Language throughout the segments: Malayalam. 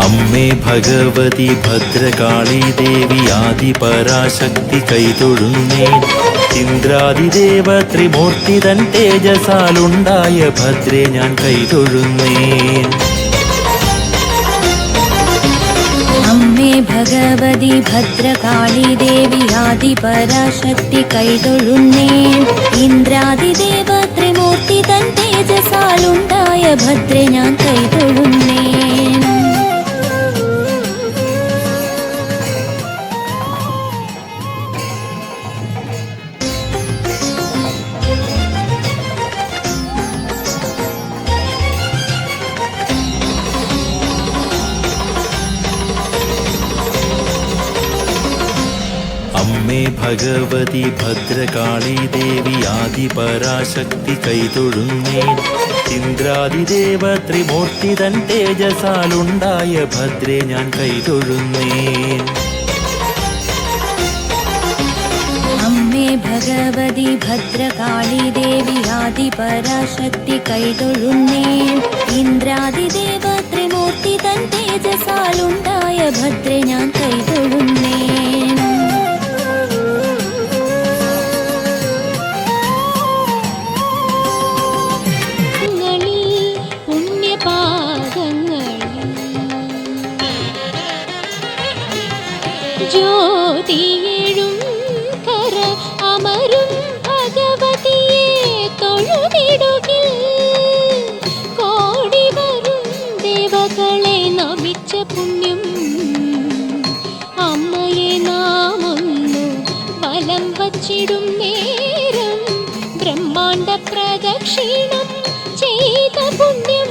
അമ്മേ ഭഗവതി ഭദ്രകാളി ദേവി ആദിപരാശക്തി കൈതൊഴുന്നേൻ. ഇന്ദ്രാദിദേവ ത്രിമൂർത്തി തൻ തേജസാലുണ്ടായ ഭദ്രേ ഞാൻ കൈതൊഴുന്നേൻ. അമ്മേ ഭഗവതി ഭദ്രകാളി ദേവി ആദിപരാശക്തി കൈതൊഴുന്നേൻ. ഇന്ദ്രാദിദേവ ത്രിമൂർത്തി തൻ തേജസാലുണ്ടായ ഭദ്രേ ഞാൻ കൈതൊഴുന്നേൻ. അമ്മേ ഭഗവതി ഭദ്രകാളി ദേവി ആദിപരാശക്തി കൈതൊഴുന്നേൻ. ഇന്ദ്രാദിദേവ ത്രിമൂർത്തി തൻ തേജസാലുണ്ടായ ഭദ്രേ ഞാൻ കൈതൊഴുന്നേൻ. അമ്മേ ഭഗവതി ഭദ്രകാളി ദേവി ആദിപരാശക്തി കൈതൊഴുന്നേൻ. ഇന്ദ്രാദിദേവ ത്രിമൂർത്തി തൻ തേജസാലുണ്ടായ ഭദ്രേ ഞാൻ കൈതൊഴുന്നേൻ. ജ്യോതിയേഴും കര അമരും ഭഗവതിയെ തൊഴുതിടുകിൽ കോടി വരും ദേവകളെ നമിച്ച പുണ്യം അമ്മയെ നാം ഒന്നു വലം വച്ചിടും നേരം ബ്രഹ്മാണ്ഡ പ്രദക്ഷിണം ചെയ്ത പുണ്യം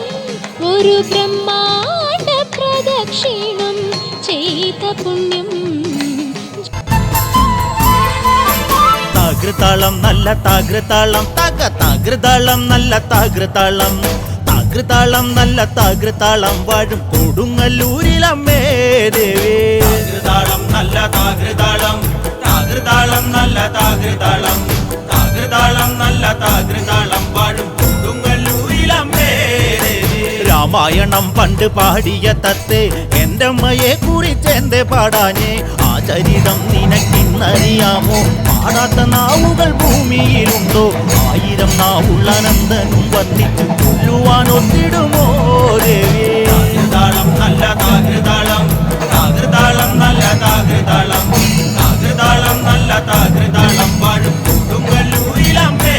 ഒരു ബ്രഹ്മാണ്ഡ പ്രദക്ഷിണം ചെയ്ത പുണ്യം. താകൃതാളം നല്ല താകൃതാളം താകൃതാളം നല്ല താകൃതാളം താകൃതാളം നല്ല താകൃതാളം വാഴും കൊടുങ്ങല്ലൂരിലമ്മേ ദേവി. താകൃതാളം നല്ല താകൃതാളം താകൃതാളം നല്ല താകൃതാളം താകൃതാളം നല്ല താകൃതാളം വാഴും കൊടുങ്ങല്ലൂരിലമ്മേ ദേവി. രാമായണം പണ്ട് പാടിയ തത്തേ എൻ്റെ അമ്മയെ കുറിച്ചെന്തേ പാടാഞ്ഞേ? ആ ചരിതം നിനക്കിന്നറിയാമോ? പാടാത്ത നാവുകൾ ഭൂമിയിലുണ്ടോ? 1000 നാവുള്ള അനന്തനും വർണ്ണിച്ചു കൊല്ലുവാൻ ഒത്തിടുമോ ദേവി? താകൃതാളം നല്ല താകൃതാളം താകൃതാളം നല്ല താകൃതാളം താകൃതാളം നല്ല താകൃതാളം വാഴും കൊടുങ്ങല്ലൂരിലമ്മേ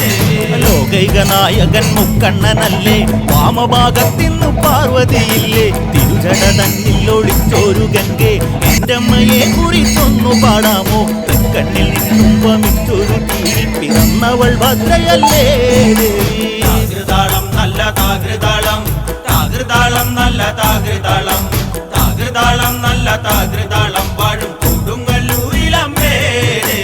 ദേവി. ലോകൈക നായകൻ മുക്കണ്ണനല്ലേ? വാമഭാഗത്തിന്നു പാർവതിയില്ലേ? തിരുജട തന്നിൽ ഒളിച്ചോരു ഗംഗേ എൻ്റെ അമ്മയെ കുറിച്ചൊന്നു പാടാമോ? കണ്ണിൽ നിന്നും വമിച്ചൊരു തീയിൽ പിറന്നവൾ ഭദ്രയല്ലേ ദേവി. താകൃതാളം നല്ല താകൃതാളം താകൃതാളം നല്ല താകൃതാളം താകൃതാളം നല്ല താകൃതാളം വാഴും കൊടുങ്ങല്ലൂരിലമ്മേ ദേവി.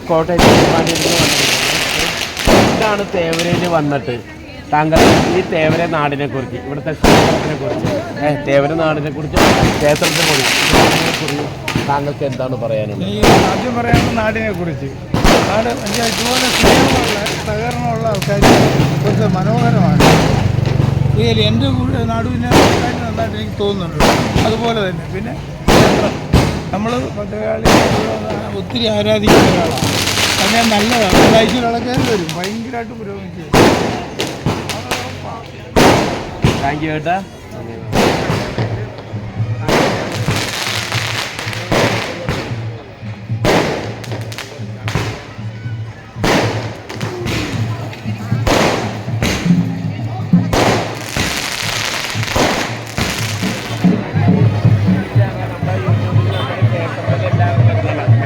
കോട്ടയത്ത് എന്താണ് തേവരയിൽ വന്നിട്ട് താങ്കൾ ഈ തേവര നാടിനെ കുറിച്ച് ഇവിടുത്തെ ക്ഷേത്രത്തിനെ കുറിച്ച് തേവര നാടിനെ കുറിച്ച് ക്ഷേത്രത്തെ കുറിച്ച് താങ്കൾക്ക് എന്താണ് പറയാനുള്ളത്? ആദ്യം പറയാനുള്ള നാടിനെ കുറിച്ച് നാട് ഇതുപോലെ സ്നേഹമുള്ള സഹകരണമുള്ള ആൾക്കാർ കുറച്ച് മനോഹരമാണ്. റിയലി എൻ്റെ നാടുവിനെ നന്നായിട്ട് എനിക്ക് തോന്നുന്നുണ്ട്. അതുപോലെ തന്നെ പിന്നെ നമ്മൾ ഭദ്രകാളി ഒത്തിരി ആരാധിക്കുന്ന ഒരാളാണ്. അങ്ങനെ നല്ലതാണ്. ആഴ്ചകളൊക്കെ വരും ഭയങ്കരമായിട്ട് പുരോഗമിച്ചു. താങ്ക് യു ഏട്ടാ.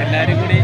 എല്ലാവരും കൂടി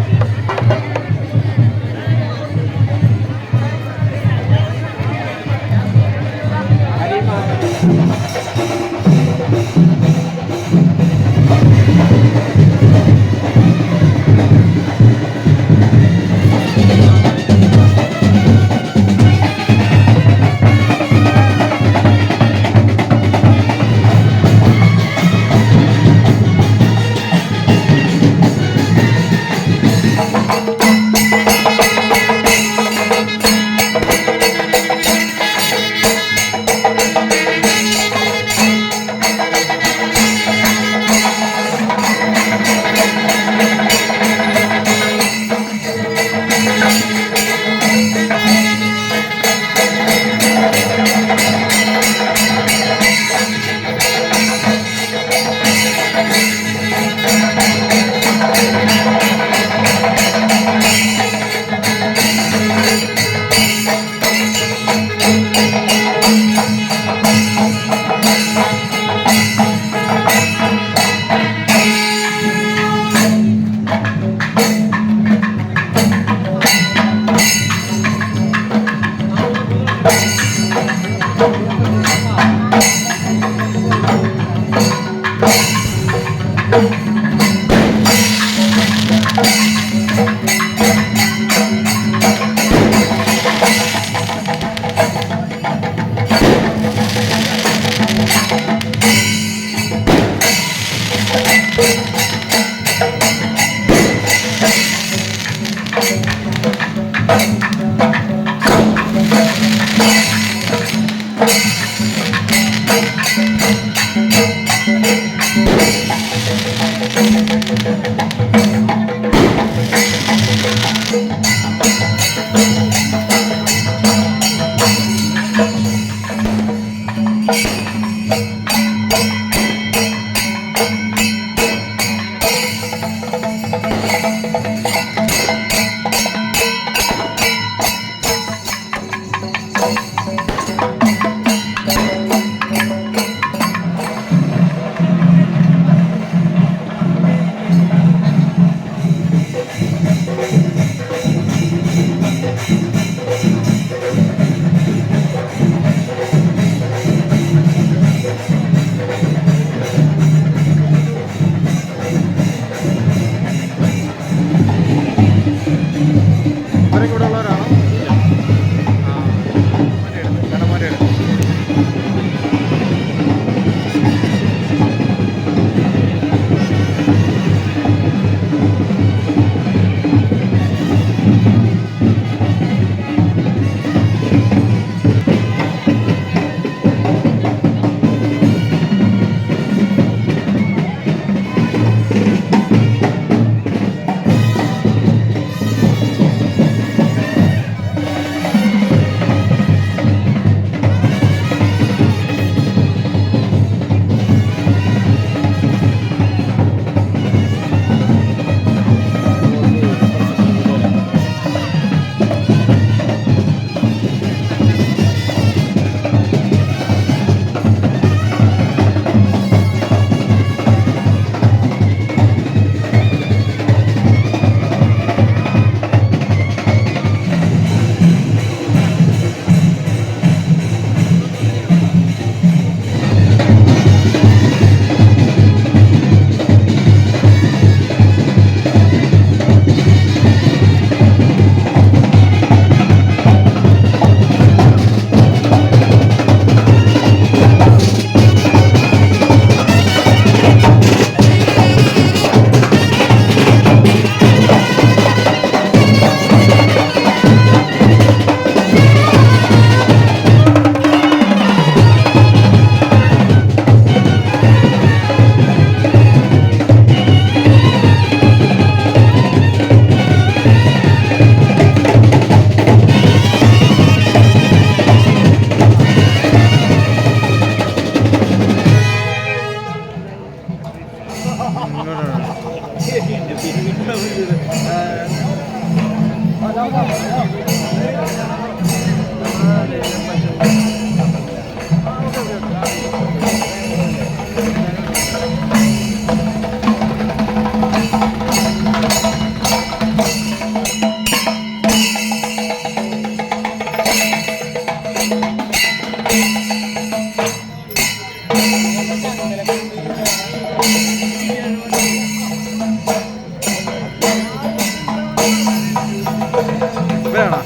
ഇവരാണോ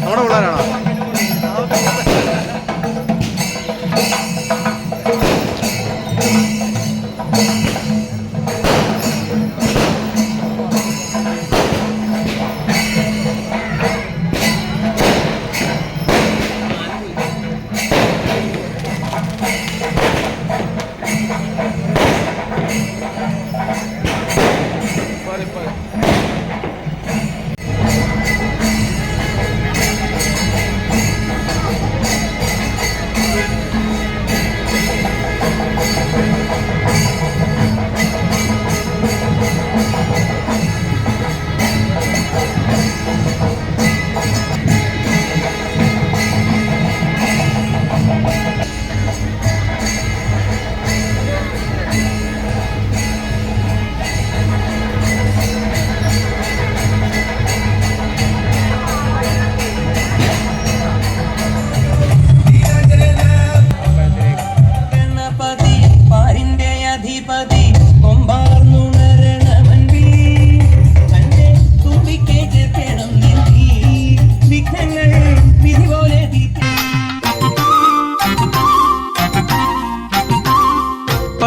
നമ്മുടെ പിള്ളേരാണോ?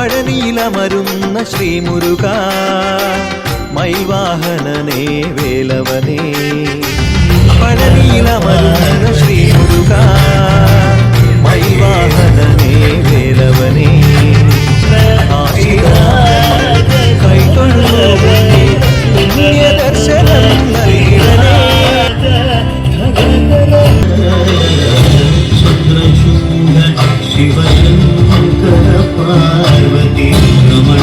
പഴനിയിലമരുന്ന ശ്രീമുരുക മയിൽവാഹനനേ വേലവനേ പഴനിയിലമരുന്ന ശ്രീമുരുക മയിൽവാഹനനേ വേലവനേ ദർശനം നൽകണേ ശിവശങ്കര പാർവതി രമണ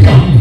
Come.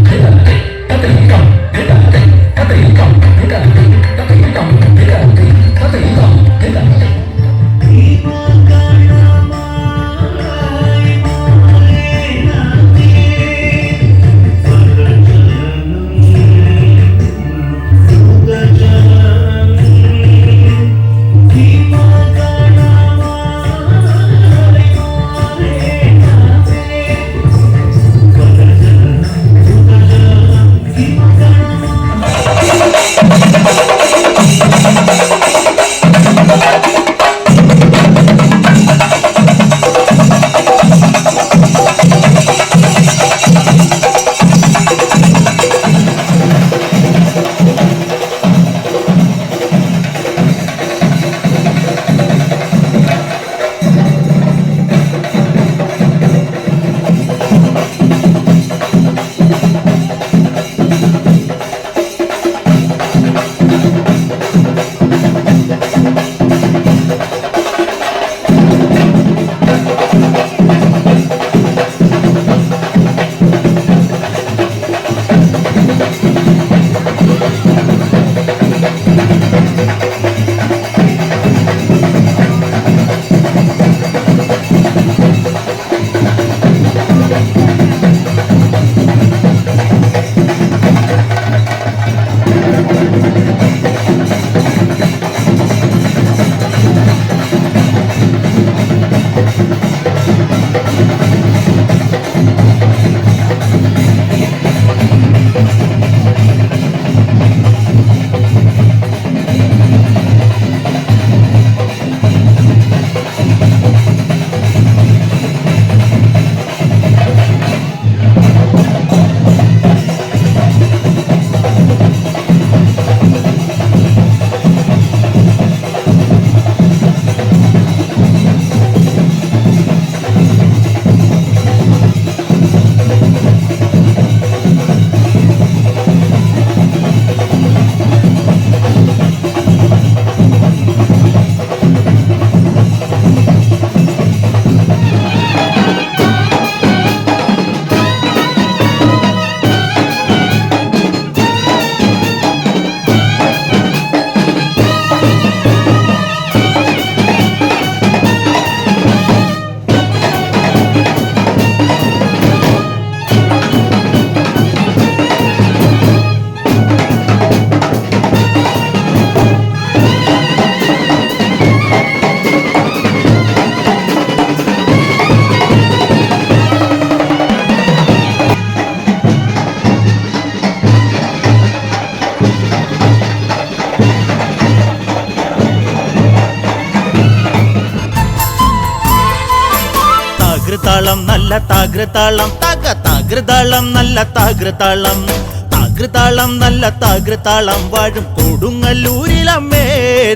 നല്ല താകൃതാളം താകൃതാളം നല്ല താകൃതാളം താകൃതാളം നല്ല താകൃതാളം വാഴും കൊടുങ്ങല്ലൂരിലമ്മേ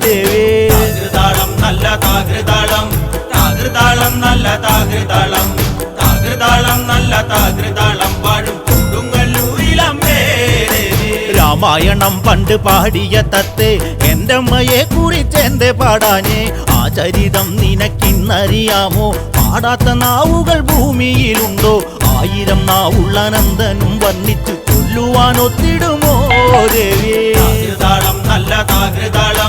ദേവി താകൃതാളം നല്ല താകൃതാളം താകൃതാളം നല്ല താകൃതാളം താകൃതാളം നല്ല താകൃതാളം വാഴും കൊടുങ്ങല്ലൂരിലമ്മേ ദേവി രാമായണം പണ്ട് പാടിയ തത്തേ എന്റെ അമ്മയെ കുറിച്ച് എന്റെ പാടാനേ ആ ചരിതം നിനക്കിന്നറിയാമോ പാടാത്ത നാവുകൾ ഭൂമിയിലുണ്ടോ 1000 നാവുള്ള നന്ദനും വർണ്ണിച്ചു കൊല്ലുവാനൊത്തിടുമോ ദേവി താകൃതാളം നല്ല താകൃതാളം